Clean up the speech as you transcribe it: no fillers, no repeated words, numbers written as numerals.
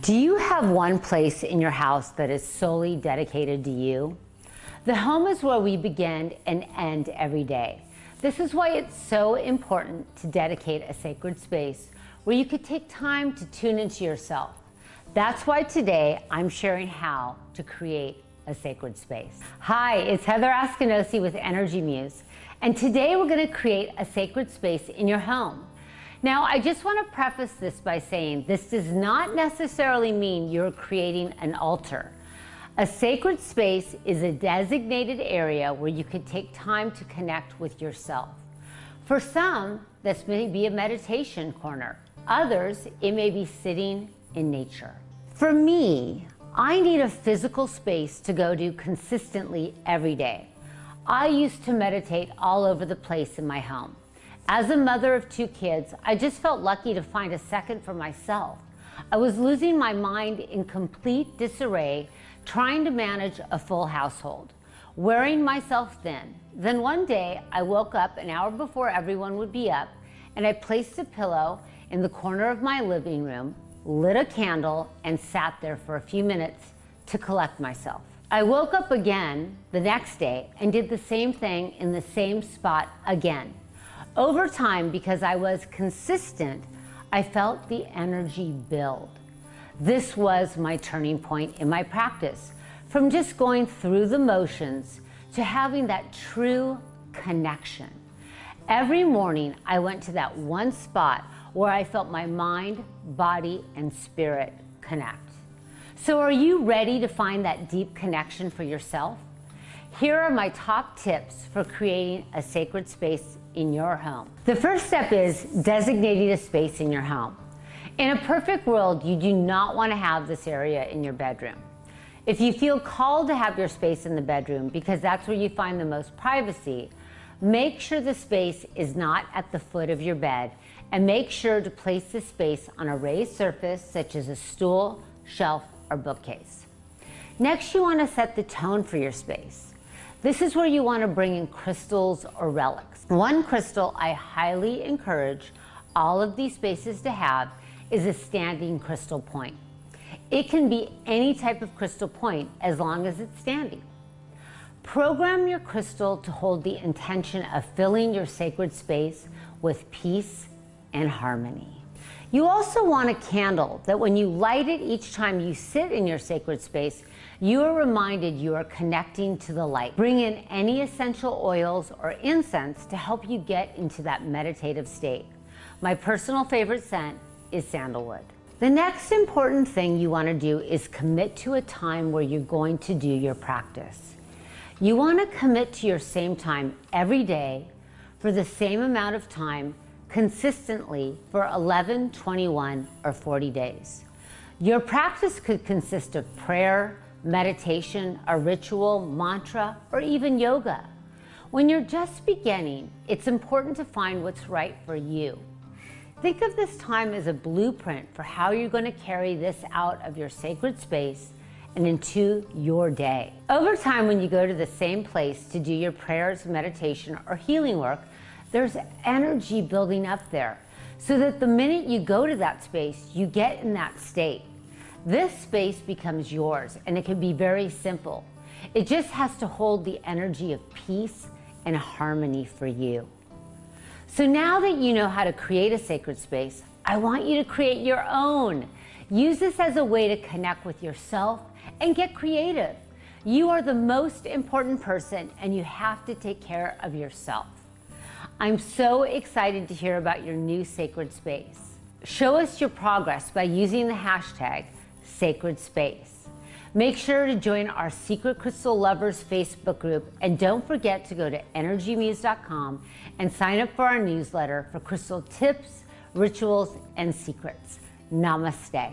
Do you have one place in your house that is solely dedicated to you? The home is where we begin and end every day. This is why it's so important to dedicate a sacred space where you could take time to tune into yourself. That's why today I'm sharing how to create a sacred space. Hi, it's Heather Askinosi with Energy Muse, and today we're going to create a sacred space in your home. Now, I just want to preface this by saying this does not necessarily mean you're creating an altar. A sacred space is a designated area where you can take time to connect with yourself. For some, this may be a meditation corner. Others, it may be sitting in nature. For me, I need a physical space to go to consistently every day. I used to meditate all over the place in my home. As a mother of 2 kids, I just felt lucky to find a second for myself. I was losing my mind in complete disarray, trying to manage a full household, wearing myself thin. Then one day, I woke up an hour before everyone would be up, and I placed a pillow in the corner of my living room, lit a candle, and sat there for a few minutes to collect myself. I woke up again the next day and did the same thing in the same spot again. Over time, because I was consistent, I felt the energy build. This was my turning point in my practice, from just going through the motions to having that true connection. Every morning, I went to that one spot where I felt my mind, body, and spirit connect. So are you ready to find that deep connection for yourself? Here are my top tips for creating a sacred space in your home. The first step is designating a space in your home. In a perfect world, you do not want to have this area in your bedroom. If you feel called to have your space in the bedroom because that's where you find the most privacy, make sure the space is not at the foot of your bed, and make sure to place the space on a raised surface such as a stool, shelf, or bookcase. Next, you want to set the tone for your space. This is where you want to bring in crystals or relics. One crystal I highly encourage all of these spaces to have is a standing crystal point. It can be any type of crystal point as long as it's standing. Program your crystal to hold the intention of filling your sacred space with peace and harmony. You also want a candle that when you light it each time you sit in your sacred space, you are reminded you are connecting to the light. Bring in any essential oils or incense to help you get into that meditative state. My personal favorite scent is sandalwood. The next important thing you want to do is commit to a time where you're going to do your practice. You want to commit to your same time every day for the same amount of time consistently for 11, 21, or 40 days. Your practice could consist of prayer, meditation, a ritual, mantra, or even yoga. When you're just beginning, it's important to find what's right for you. Think of this time as a blueprint for how you're going to carry this out of your sacred space and into your day. Over time, when you go to the same place to do your prayers, meditation, or healing work, there's energy building up there so that the minute you go to that space, you get in that state. This space becomes yours, and it can be very simple. It just has to hold the energy of peace and harmony for you. So now that you know how to create a sacred space, I want you to create your own. Use this as a way to connect with yourself and get creative. You are the most important person, and you have to take care of yourself. I'm so excited to hear about your new sacred space. Show us your progress by using the hashtag Sacred Space. Make sure to join our Secret Crystal Lovers Facebook group, and don't forget to go to energymuse.com and sign up for our newsletter for crystal tips, rituals, and secrets. Namaste.